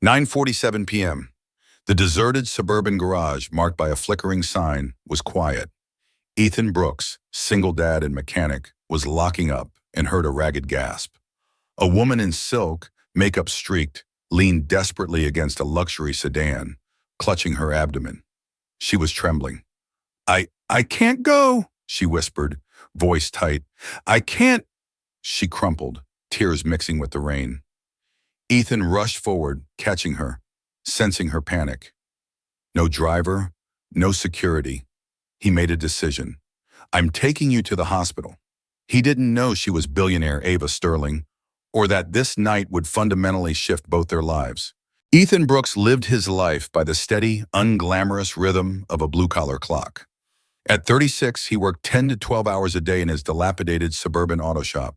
9:47 p.m. The deserted suburban garage, marked by a flickering sign, was quiet. Ethan Brooks, single dad and mechanic, was locking up and heard a ragged gasp. A woman in silk, makeup streaked, leaned desperately against a luxury sedan, clutching her abdomen. She was trembling. I can't go, she whispered, voice tight. I can't. She crumpled, tears mixing with the rain. Ethan rushed forward, catching her, sensing her panic. No driver, no security. He made a decision. I'm taking you to the hospital. He didn't know she was billionaire Ava Sterling, or that this night would fundamentally shift both their lives. Ethan Brooks lived his life by the steady, unglamorous rhythm of a blue-collar clock. At 36, he worked 10 to 12 hours a day in his dilapidated suburban auto shop.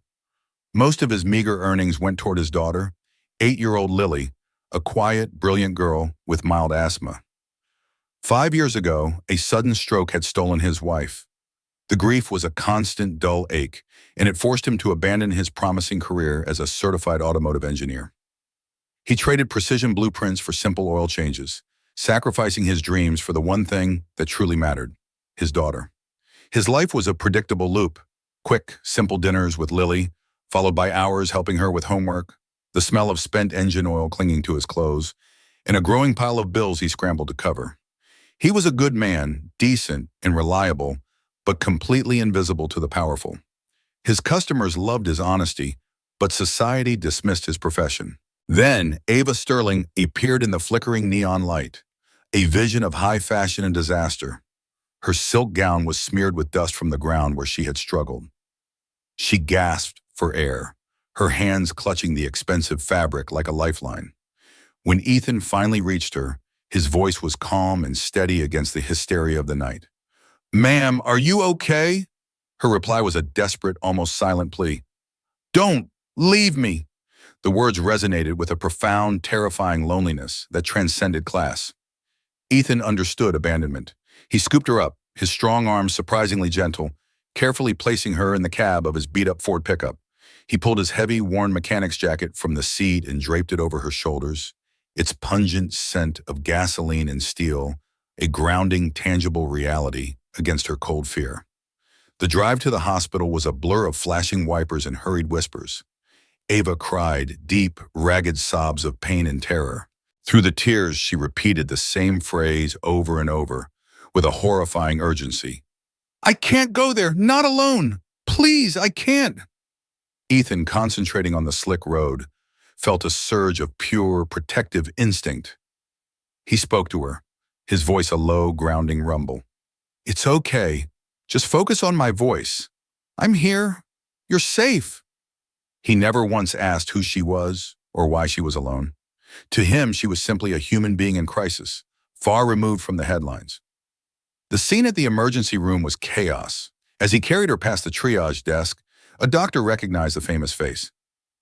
Most of his meager earnings went toward his daughter, 8-year-old Lily, a quiet, brilliant girl with mild asthma. 5 years ago, a sudden stroke had stolen his wife. The grief was a constant, dull ache, and it forced him to abandon his promising career as a certified automotive engineer. He traded precision blueprints for simple oil changes, sacrificing his dreams for the one thing that truly mattered: his daughter. His life was a predictable loop: quick, simple dinners with Lily, followed by hours helping her with homework, the smell of spent engine oil clinging to his clothes, and a growing pile of bills he scrambled to cover. He was a good man, decent and reliable, but completely invisible to the powerful. His customers loved his honesty, but society dismissed his profession. Then, Ava Sterling appeared in the flickering neon light, a vision of high fashion and disaster. Her silk gown was smeared with dust from the ground where she had struggled. She gasped for air, her hands clutching the expensive fabric like a lifeline. When Ethan finally reached her, his voice was calm and steady against the hysteria of the night. "Ma'am, are you okay?" Her reply was a desperate, almost silent plea. "Don't leave me." The words resonated with a profound, terrifying loneliness that transcended class. Ethan understood abandonment. He scooped her up, his strong arms surprisingly gentle, carefully placing her in the cab of his beat-up Ford pickup. He pulled his heavy, worn mechanic's jacket from the seat and draped it over her shoulders, its pungent scent of gasoline and steel, a grounding, tangible reality against her cold fear. The drive to the hospital was a blur of flashing wipers and hurried whispers. Ava cried, deep, ragged sobs of pain and terror. Through the tears, she repeated the same phrase over and over, with a horrifying urgency. "I can't go there, not alone. Please, I can't." Ethan, concentrating on the slick road, felt a surge of pure, protective instinct. He spoke to her, his voice a low, grounding rumble. "It's okay. Just focus on my voice. I'm here. You're safe." He never once asked who she was or why she was alone. To him, she was simply a human being in crisis, far removed from the headlines. The scene at the emergency room was chaos. As he carried her past the triage desk, a doctor recognized the famous face.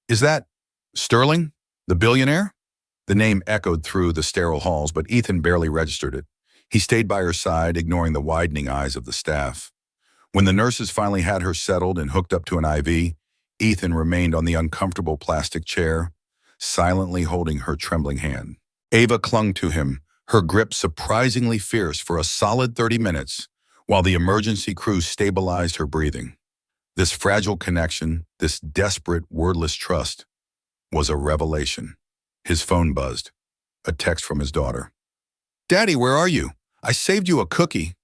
"Is that Sterling, the billionaire?" The name echoed through the sterile halls, but Ethan barely registered it. He stayed by her side, ignoring the widening eyes of the staff. When the nurses finally had her settled and hooked up to an IV, Ethan remained on the uncomfortable plastic chair, silently holding her trembling hand. Ava clung to him, her grip surprisingly fierce for a solid 30 minutes, while the emergency crew stabilized her breathing. This fragile connection, this desperate, wordless trust, was a revelation. His phone buzzed. A text from his daughter. "Daddy, where are you? I saved you a cookie."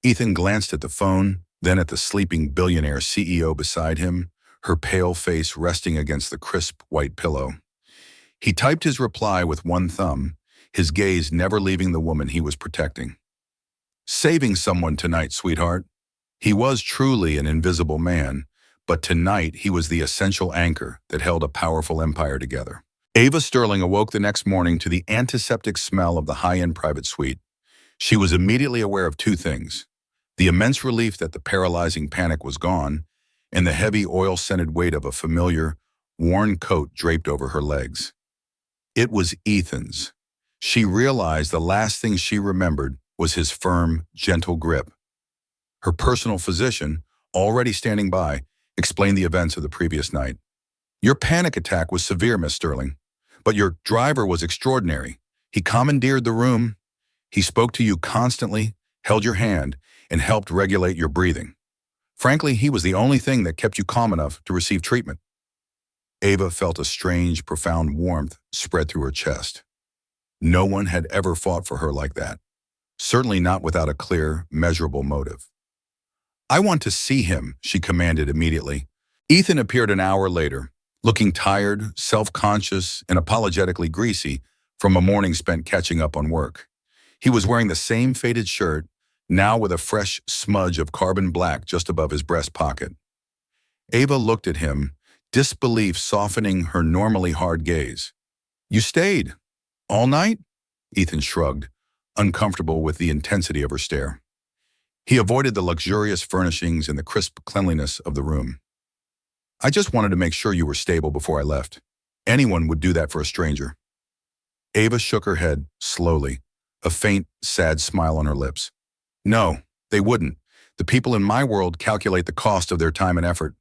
Ethan glanced at the phone, then at the sleeping billionaire CEO beside him, her pale face resting against the crisp white pillow. He typed his reply with one thumb, his gaze never leaving the woman he was protecting. "Saving someone tonight, sweetheart." He was truly an invisible man, but tonight he was the essential anchor that held a powerful empire together. Ava Sterling awoke the next morning to the antiseptic smell of the high-end private suite. She was immediately aware of two things: the immense relief that the paralyzing panic was gone, and the heavy oil-scented weight of a familiar, worn coat draped over her legs. It was Ethan's. She realized the last thing she remembered was his firm, gentle grip. Her personal physician, already standing by, explained the events of the previous night. "Your panic attack was severe, Miss Sterling, But your driver was extraordinary. He commandeered the room. He spoke to you constantly, held your hand, and helped regulate your breathing. Frankly, he was the only thing that kept you calm enough to receive treatment." Ava felt a strange, profound warmth spread through her chest. No one had ever fought for her like that, certainly not without a clear, measurable motive. "I want to see him," she commanded immediately. Ethan appeared an hour later, looking tired, self-conscious, and apologetically greasy from a morning spent catching up on work. He was wearing the same faded shirt, now with a fresh smudge of carbon black just above his breast pocket. Ava looked at him, disbelief softening her normally hard gaze. "You stayed? All night?" Ethan shrugged, uncomfortable with the intensity of her stare. He avoided the luxurious furnishings and the crisp cleanliness of the room. "I just wanted to make sure you were stable before I left. Anyone would do that for a stranger." Ava shook her head, slowly, a faint, sad smile on her lips. "No, they wouldn't. The people in my world calculate the cost of their time and effort.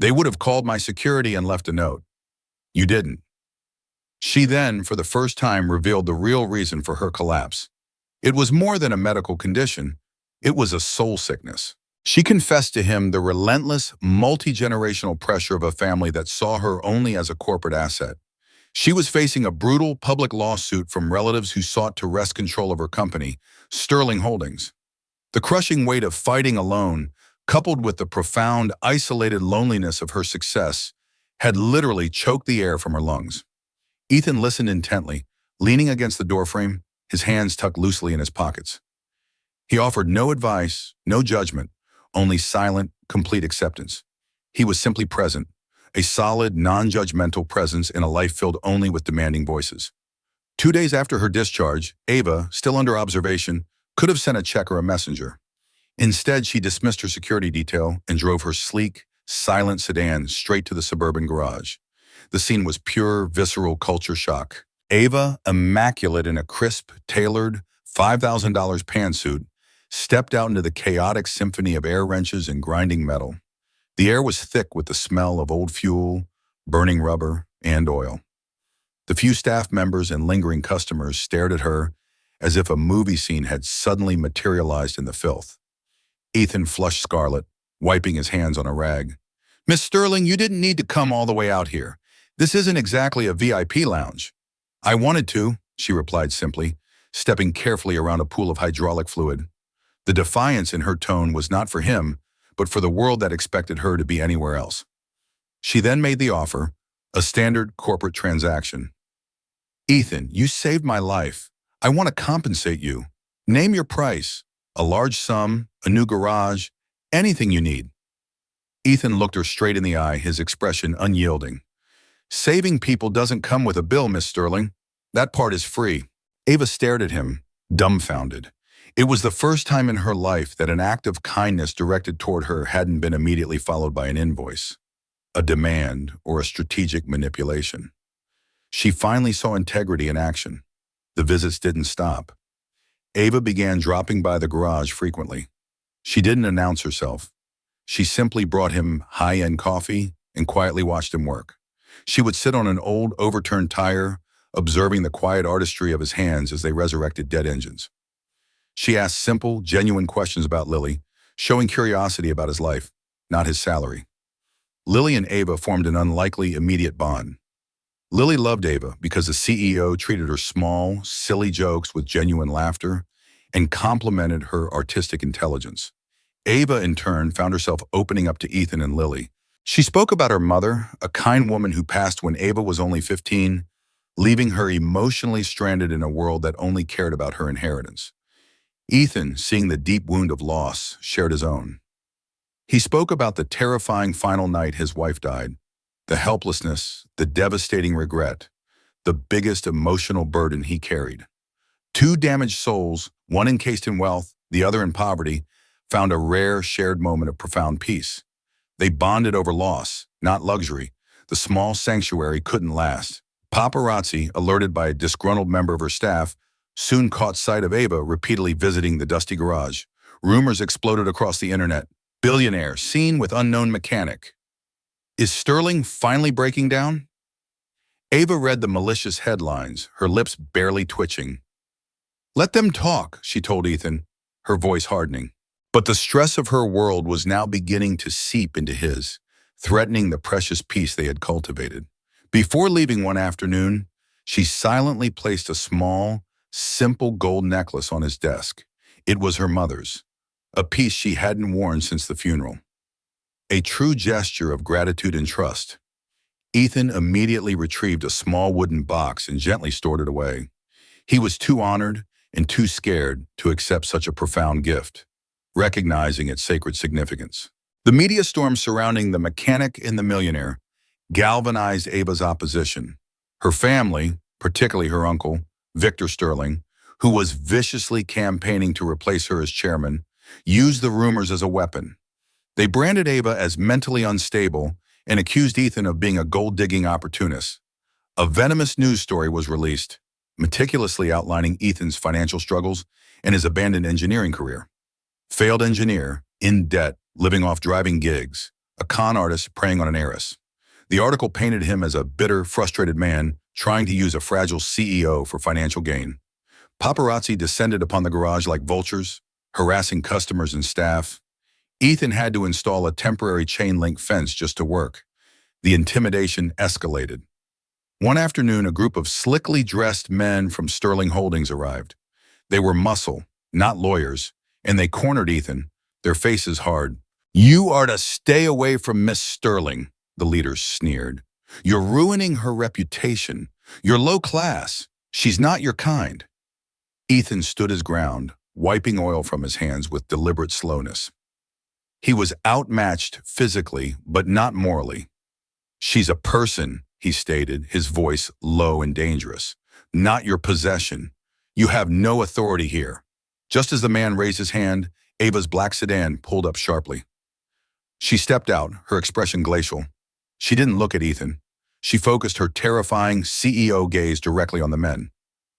They would have called my security and left a note. You didn't." She then, for the first time, revealed the real reason for her collapse. It was more than a medical condition. It was a soul sickness. She confessed to him the relentless, multi-generational pressure of a family that saw her only as a corporate asset. She was facing a brutal public lawsuit from relatives who sought to wrest control of her company, Sterling Holdings. The crushing weight of fighting alone, coupled with the profound, isolated loneliness of her success, had literally choked the air from her lungs. Ethan listened intently, leaning against the doorframe, his hands tucked loosely in his pockets. He offered no advice, no judgment, only silent, complete acceptance. He was simply present, a solid, non-judgmental presence in a life filled only with demanding voices. 2 days after her discharge, Ava, still under observation, could have sent a check or a messenger. Instead, she dismissed her security detail and drove her sleek, silent sedan straight to the suburban garage. The scene was pure, visceral culture shock. Ava, immaculate in a crisp, tailored, $5,000 pantsuit, stepped out into the chaotic symphony of air wrenches and grinding metal. The air was thick with the smell of old fuel, burning rubber, and oil. The few staff members and lingering customers stared at her as if a movie scene had suddenly materialized in the filth. Ethan flushed scarlet, wiping his hands on a rag. "Miss Sterling, you didn't need to come all the way out here. This isn't exactly a VIP lounge." "I wanted to," she replied simply, stepping carefully around a pool of hydraulic fluid. The defiance in her tone was not for him, but for the world that expected her to be anywhere else. She then made the offer, a standard corporate transaction. "Ethan, you saved my life. I want to compensate you. Name your price. A large sum, a new garage, anything you need." Ethan looked her straight in the eye, his expression unyielding. "Saving people doesn't come with a bill, Miss Sterling. That part is free." Ava stared at him, dumbfounded. It was the first time in her life that an act of kindness directed toward her hadn't been immediately followed by an invoice, a demand, or a strategic manipulation. She finally saw integrity in action. The visits didn't stop. Ava began dropping by the garage frequently. She didn't announce herself. She simply brought him high-end coffee and quietly watched him work. She would sit on an old, overturned tire, observing the quiet artistry of his hands as they resurrected dead engines. She asked simple, genuine questions about Lily, showing curiosity about his life, not his salary. Lily and Ava formed an unlikely, immediate bond. Lily loved Ava because the CEO treated her small, silly jokes with genuine laughter and complimented her artistic intelligence. Ava, in turn, found herself opening up to Ethan and Lily. She spoke about her mother, a kind woman who passed when Ava was only 15, leaving her emotionally stranded in a world that only cared about her inheritance. Ethan, seeing the deep wound of loss, shared his own. He spoke about the terrifying final night his wife died, the helplessness, the devastating regret, the biggest emotional burden he carried. Two damaged souls, one encased in wealth, the other in poverty, found a rare shared moment of profound peace. They bonded over loss, not luxury. The small sanctuary couldn't last. Paparazzi, alerted by a disgruntled member of her staff, soon caught sight of Ava repeatedly visiting the dusty garage. Rumors exploded across the internet. "Billionaire, seen with unknown mechanic." Is Sterling finally breaking down? Ava read the malicious headlines, her lips barely twitching. "Let them talk," she told Ethan, her voice hardening. But the stress of her world was now beginning to seep into his, threatening the precious peace they had cultivated. Before leaving one afternoon, she silently placed a small, simple gold necklace on his desk. It was her mother's, a piece she hadn't worn since the funeral. A true gesture of gratitude and trust. Ethan immediately retrieved a small wooden box and gently stored it away. He was too honored and too scared to accept such a profound gift, recognizing its sacred significance. The media storm surrounding the mechanic and the millionaire galvanized Ava's opposition. Her family, particularly her uncle, Victor Sterling, who was viciously campaigning to replace her as chairman, used the rumors as a weapon. They branded Ava as mentally unstable and accused Ethan of being a gold-digging opportunist. A venomous news story was released, meticulously outlining Ethan's financial struggles and his abandoned engineering career. Failed engineer, in debt, living off driving gigs, a con artist preying on an heiress. The article painted him as a bitter, frustrated man trying to use a fragile CEO for financial gain. Paparazzi descended upon the garage like vultures, harassing customers and staff. Ethan had to install a temporary chain-link fence just to work. The intimidation escalated. One afternoon, a group of slickly dressed men from Sterling Holdings arrived. They were muscle, not lawyers, and they cornered Ethan, their faces hard. "You are to stay away from Miss Sterling," the leaders sneered. "You're ruining her reputation. You're low class. She's not your kind." Ethan stood his ground, wiping oil from his hands with deliberate slowness. He was outmatched physically, but not morally. "She's a person," he stated, his voice low and dangerous. "Not your possession. You have no authority here." Just as the man raised his hand, Ava's black sedan pulled up sharply. She stepped out, her expression glacial. She didn't look at Ethan. She focused her terrifying CEO gaze directly on the men.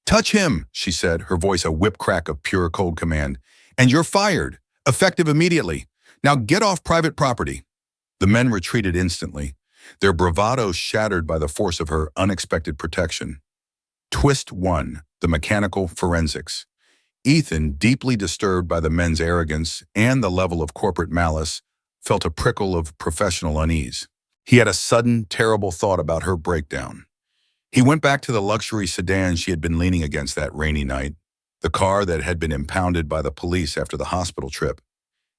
"Touch him," she said, her voice a whip crack of pure cold command. "And you're fired, effective immediately. Now get off private property." The men retreated instantly, their bravado shattered by the force of her unexpected protection. Twist 1, the mechanical forensics. Ethan, deeply disturbed by the men's arrogance and the level of corporate malice, felt a prickle of professional unease. He had a sudden, terrible thought about her breakdown. He went back to the luxury sedan she had been leaning against that rainy night, the car that had been impounded by the police after the hospital trip.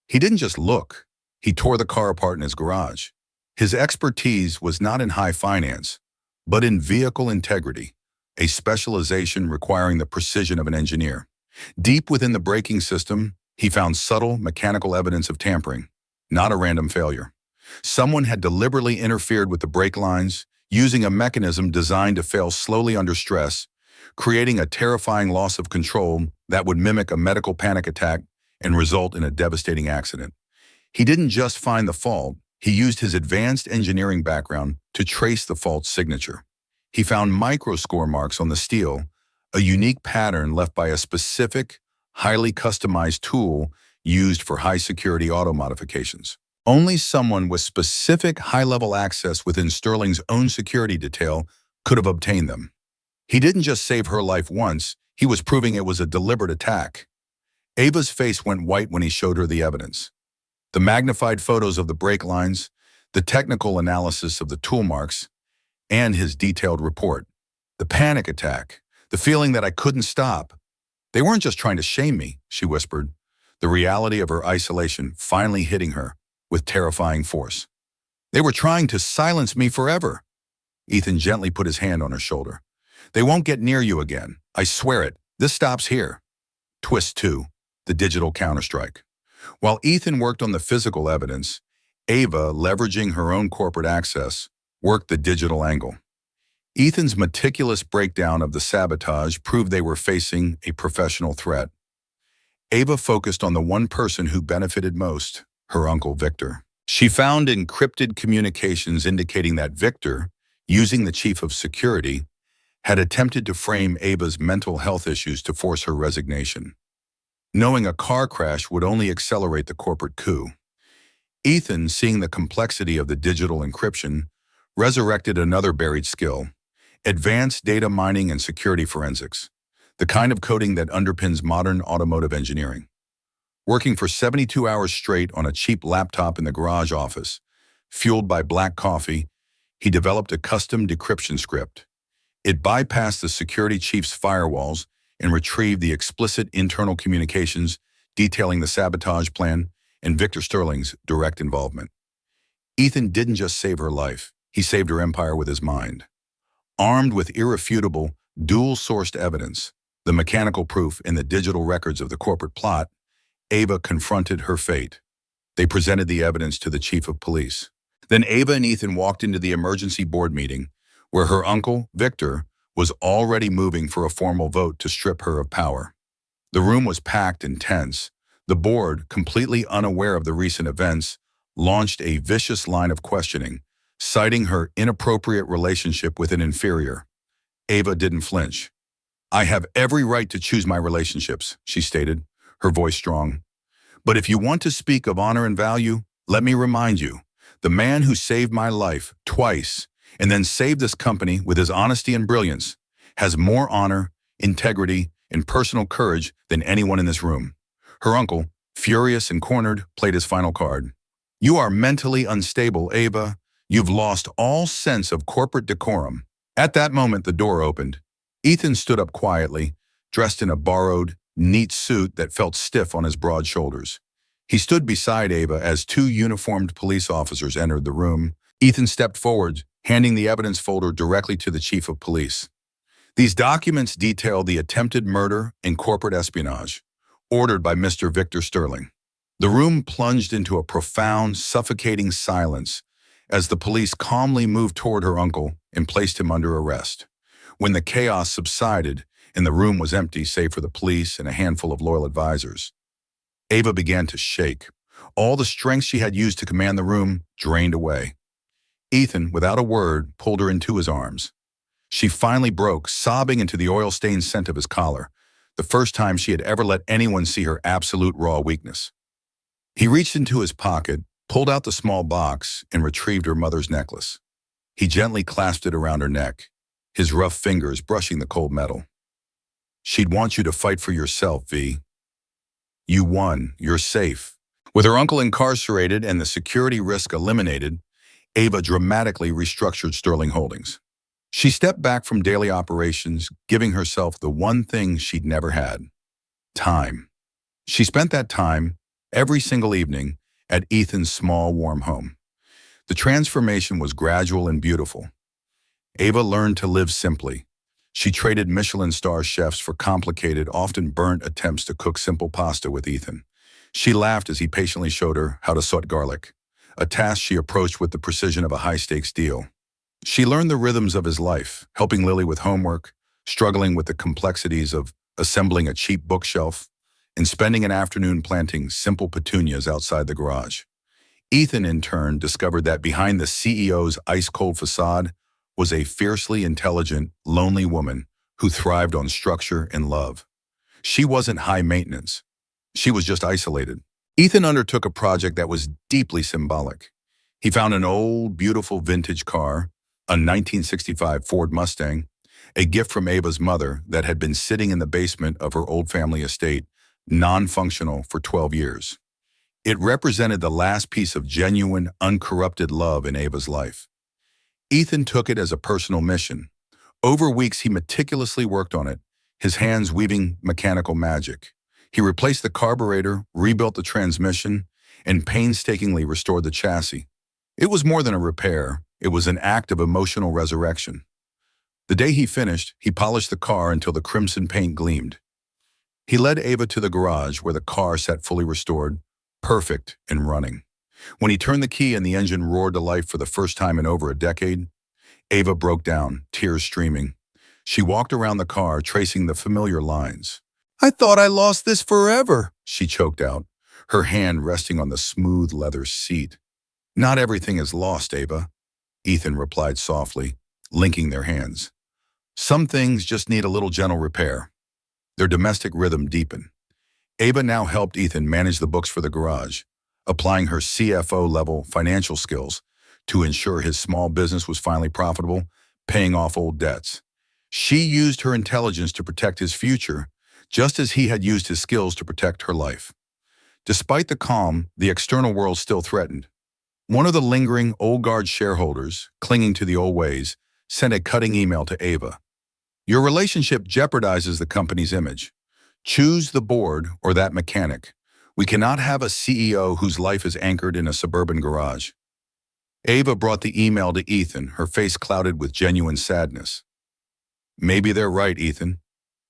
He didn't just look. He tore the car apart in his garage. His expertise was not in high finance, but in vehicle integrity, a specialization requiring the precision of an engineer. Deep within the braking system, he found subtle mechanical evidence of tampering, not a random failure. Someone had deliberately interfered with the brake lines, using a mechanism designed to fail slowly under stress, creating a terrifying loss of control that would mimic a medical panic attack and result in a devastating accident. He didn't just find the fault, he used his advanced engineering background to trace the fault's signature. He found micro score marks on the steel, a unique pattern left by a specific, highly customized tool used for high-security auto modifications. Only someone with specific high-level access within Sterling's own security detail could have obtained them. He didn't just save her life once, he was proving it was a deliberate attack. Ava's face went white when he showed her the evidence. The magnified photos of the brake lines, the technical analysis of the tool marks, and his detailed report. The panic attack, the feeling that I couldn't stop. "They weren't just trying to shame me," she whispered, the reality of her isolation finally hitting her with terrifying force. "They were trying to silence me forever." Ethan gently put his hand on her shoulder. "They won't get near you again. I swear it. This stops here." Twist 2, the digital counterstrike. While Ethan worked on the physical evidence, Ava, leveraging her own corporate access, worked the digital angle. Ethan's meticulous breakdown of the sabotage proved they were facing a professional threat. Ava focused on the one person who benefited most, her uncle Victor. She found encrypted communications indicating that Victor, using the chief of security, had attempted to frame Ava's mental health issues to force her resignation, knowing a car crash would only accelerate the corporate coup. Ethan, seeing the complexity of the digital encryption, resurrected another buried skill, advanced data mining and security forensics, the kind of coding that underpins modern automotive engineering. Working for 72 hours straight on a cheap laptop in the garage office, fueled by black coffee, he developed a custom decryption script. It bypassed the security chief's firewalls and retrieved the explicit internal communications detailing the sabotage plan and Victor Sterling's direct involvement. Ethan didn't just save her life, he saved her empire with his mind. Armed with irrefutable, dual-sourced evidence, the mechanical proof and the digital records of the corporate plot, Ava confronted her fate. They presented the evidence to the chief of police. Then Ava and Ethan walked into the emergency board meeting, where her uncle, Victor, was already moving for a formal vote to strip her of power. The room was packed and tense. The board, completely unaware of the recent events, launched a vicious line of questioning, citing her inappropriate relationship with an inferior. Ava didn't flinch. "I have every right to choose my relationships," she stated, her voice strong. "But if you want to speak of honor and value, let me remind you, the man who saved my life twice and then saved this company with his honesty and brilliance has more honor, integrity, and personal courage than anyone in this room." Her uncle, furious and cornered, played his final card. "You are mentally unstable, Ava. You've lost all sense of corporate decorum." At that moment, the door opened. Ethan stood up quietly, dressed in a borrowed, neat suit that felt stiff on his broad shoulders. He stood beside Ava as two uniformed police officers entered the room. Ethan stepped forward, handing the evidence folder directly to the chief of police. These documents detail the attempted murder and corporate espionage, ordered by Mr. Victor Sterling. The room plunged into a profound, suffocating silence as the police calmly moved toward her uncle and placed him under arrest. When the chaos subsided and the room was empty save for the police and a handful of loyal advisors, Ava began to shake. All the strength she had used to command the room drained away. Ethan, without a word, pulled her into his arms. She finally broke, sobbing into the oil-stained scent of his collar, the first time she had ever let anyone see her absolute raw weakness. He reached into his pocket, pulled out the small box, and retrieved her mother's necklace. He gently clasped it around her neck, his rough fingers brushing the cold metal. "She'd want you to fight for yourself, V. You won. You're safe." With her uncle incarcerated and the security risk eliminated, Ava dramatically restructured Sterling Holdings. She stepped back from daily operations, giving herself the one thing she'd never had: time. She spent that time, every single evening, at Ethan's small, warm home. The transformation was gradual and beautiful. Ava learned to live simply. She traded Michelin star chefs for complicated, often burnt attempts to cook simple pasta with Ethan. She laughed as he patiently showed her how to saute garlic, a task she approached with the precision of a high-stakes deal. She learned the rhythms of his life, helping Lily with homework, struggling with the complexities of assembling a cheap bookshelf, and spending an afternoon planting simple petunias outside the garage. Ethan, in turn, discovered that behind the CEO's ice-cold facade was a fiercely intelligent, lonely woman who thrived on structure and love. She wasn't high maintenance. She was just isolated. Ethan undertook a project that was deeply symbolic. He found an old, beautiful vintage car, a 1965 Ford Mustang, a gift from Ava's mother that had been sitting in the basement of her old family estate, non-functional for 12 years. It represented the last piece of genuine, uncorrupted love in Ava's life. Ethan took it as a personal mission. Over weeks, he meticulously worked on it, his hands weaving mechanical magic. He replaced the carburetor, rebuilt the transmission, and painstakingly restored the chassis. It was more than a repair. It was an act of emotional resurrection. The day he finished, he polished the car until the crimson paint gleamed. He led Ava to the garage where the car sat fully restored, perfect and running. When he turned the key and the engine roared to life for the first time in over a decade, Ava broke down, tears streaming. She walked around the car, tracing the familiar lines. "I thought I lost this forever," she choked out, her hand resting on the smooth leather seat. "Not everything is lost, Ava," Ethan replied softly, linking their hands. "Some things just need a little gentle repair." Their domestic rhythm deepened. Ava now helped Ethan manage the books for the garage, applying her CFO-level financial skills to ensure his small business was finally profitable, paying off old debts. She used her intelligence to protect his future, just as he had used his skills to protect her life. Despite the calm, the external world still threatened. One of the lingering old guard shareholders, clinging to the old ways, sent a cutting email to Ava. Your relationship jeopardizes the company's image. Choose the board or that mechanic. We cannot have a CEO whose life is anchored in a suburban garage. Ava brought the email to Ethan, her face clouded with genuine sadness. Maybe they're right, Ethan.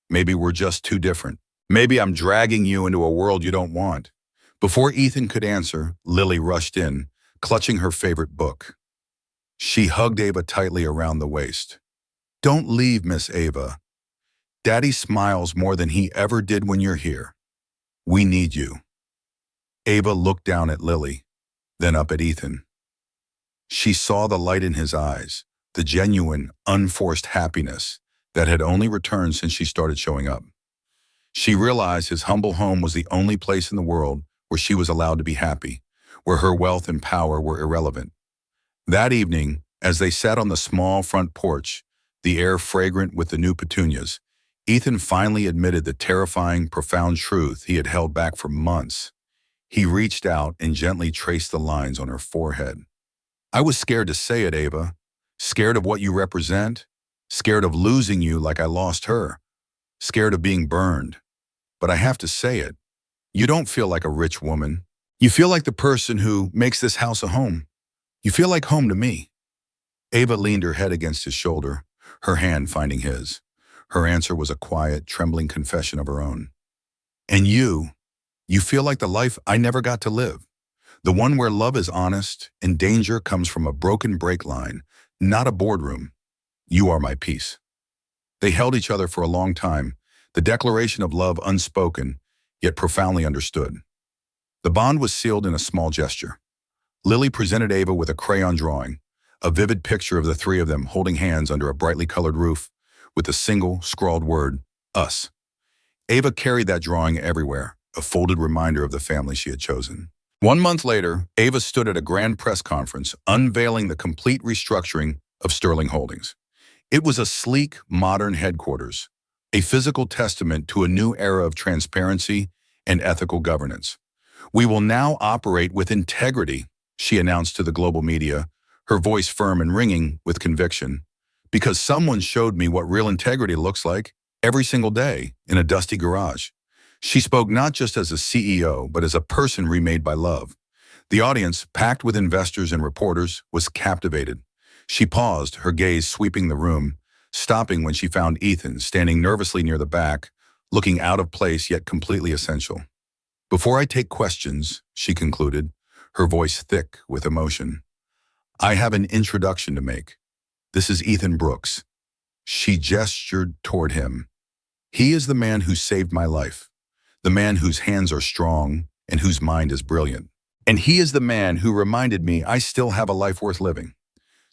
Maybe we're just too different. Maybe I'm dragging you into a world you don't want. Before Ethan could answer, Lily rushed in, clutching her favorite book. She hugged Ava tightly around the waist. Don't leave, Miss Ava. Daddy smiles more than he ever did when you're here. We need you. Ava looked down at Lily, then up at Ethan. She saw the light in his eyes, the genuine, unforced happiness that had only returned since she started showing up. She realized his humble home was the only place in the world where she was allowed to be happy, where her wealth and power were irrelevant. That evening, as they sat on the small front porch, the air fragrant with the new petunias, Ethan finally admitted the terrifying, profound truth he had held back for months. He reached out and gently traced the lines on her forehead. I was scared to say it, Ava. Scared of what you represent. Scared of losing you like I lost her. Scared of being burned. But I have to say it. You don't feel like a rich woman. You feel like the person who makes this house a home. You feel like home to me. Ava leaned her head against his shoulder, her hand finding his. Her answer was a quiet, trembling confession of her own. And you feel like the life I never got to live. The one where love is honest and danger comes from a broken brake line, not a boardroom. You are my peace. They held each other for a long time, the declaration of love unspoken, yet profoundly understood. The bond was sealed in a small gesture. Lily presented Ava with a crayon drawing, a vivid picture of the three of them holding hands under a brightly colored roof, with a single, scrawled word, us. Ava carried that drawing everywhere, a folded reminder of the family she had chosen. 1 month later, Ava stood at a grand press conference unveiling the complete restructuring of Sterling Holdings. It was a sleek, modern headquarters, a physical testament to a new era of transparency and ethical governance. We will now operate with integrity, she announced to the global media, her voice firm and ringing with conviction, because someone showed me what real integrity looks like every single day in a dusty garage. She spoke not just as a CEO, but as a person remade by love. The audience, packed with investors and reporters, was captivated. She paused, her gaze sweeping the room, stopping when she found Ethan standing nervously near the back, looking out of place yet completely essential. Before I take questions, she concluded, her voice thick with emotion, I have an introduction to make. This is Ethan Brooks. She gestured toward him. He is the man who saved my life. The man whose hands are strong and whose mind is brilliant. And he is the man who reminded me I still have a life worth living.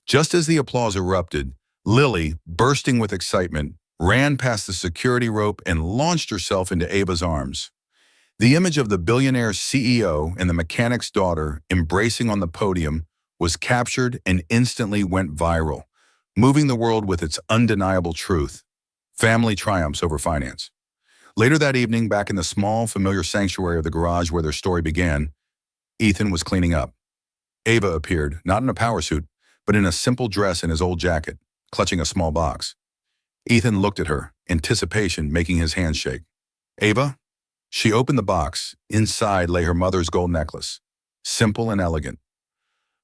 Just as the applause erupted, Lily, bursting with excitement, ran past the security rope and launched herself into Ava's arms. The image of the billionaire CEO and the mechanic's daughter embracing on the podium was captured and instantly went viral, moving the world with its undeniable truth. Family triumphs over finance. Later that evening, back in the small, familiar sanctuary of the garage where their story began, Ethan was cleaning up. Ava appeared, not in a power suit, but in a simple dress and his old jacket, clutching a small box. Ethan looked at her, anticipation making his hands shake. Ava? She opened the box. Inside lay her mother's gold necklace, simple and elegant.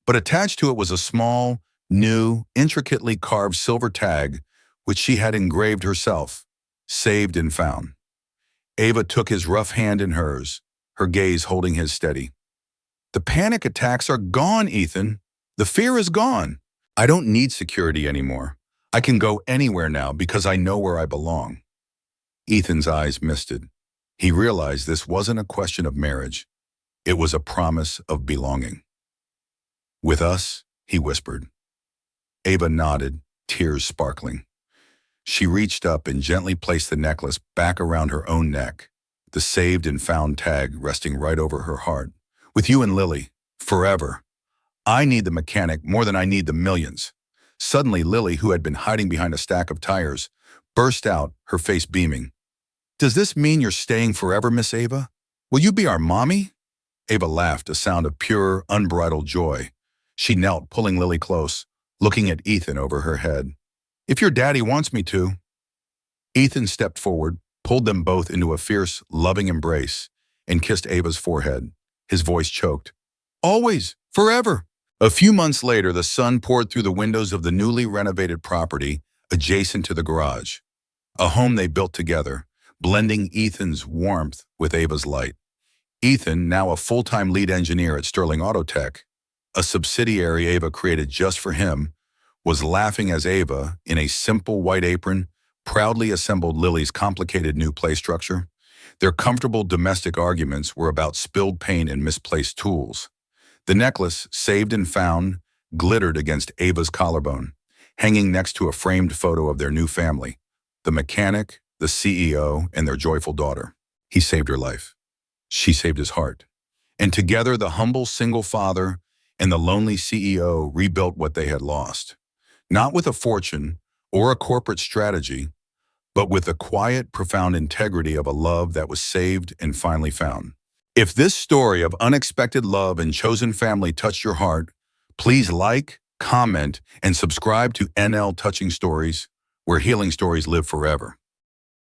But attached to it was a small, new, intricately carved silver tag, which she had engraved herself, saved and found. Ava took his rough hand in hers, her gaze holding his steady. The panic attacks are gone, Ethan. The fear is gone. I don't need security anymore. I can go anywhere now because I know where I belong. Ethan's eyes misted. He realized this wasn't a question of marriage. It was a promise of belonging. With us, he whispered. Ava nodded, tears sparkling. She reached up and gently placed the necklace back around her own neck, the saved and found tag resting right over her heart. With you and Lily, forever. I need the mechanic more than I need the millions. Suddenly, Lily, who had been hiding behind a stack of tires, burst out, her face beaming. "Does this mean you're staying forever, Miss Ava? Will you be our mommy?" Ava laughed, a sound of pure, unbridled joy. She knelt, pulling Lily close, looking at Ethan over her head. "If your daddy wants me to." Ethan stepped forward, pulled them both into a fierce, loving embrace, and kissed Ava's forehead. His voice choked. "Always, forever." A few months later, the sun poured through the windows of the newly renovated property adjacent to the garage, a home they built together, blending Ethan's warmth with Ava's light. Ethan, now a full-time lead engineer at Sterling Auto Tech, a subsidiary Ava created just for him, was laughing as Ava, in a simple white apron, proudly assembled Lily's complicated new play structure. Their comfortable domestic arguments were about spilled paint and misplaced tools. The necklace, saved and found, glittered against Ava's collarbone, hanging next to a framed photo of their new family, the mechanic, the CEO, and their joyful daughter. He saved her life. She saved his heart. And together, the humble single father and the lonely CEO rebuilt what they had lost. Not with a fortune or a corporate strategy, but with the quiet, profound integrity of a love that was saved and finally found. If this story of unexpected love and chosen family touched your heart, please like, comment, and subscribe to NL Touching Stories, where healing stories live forever.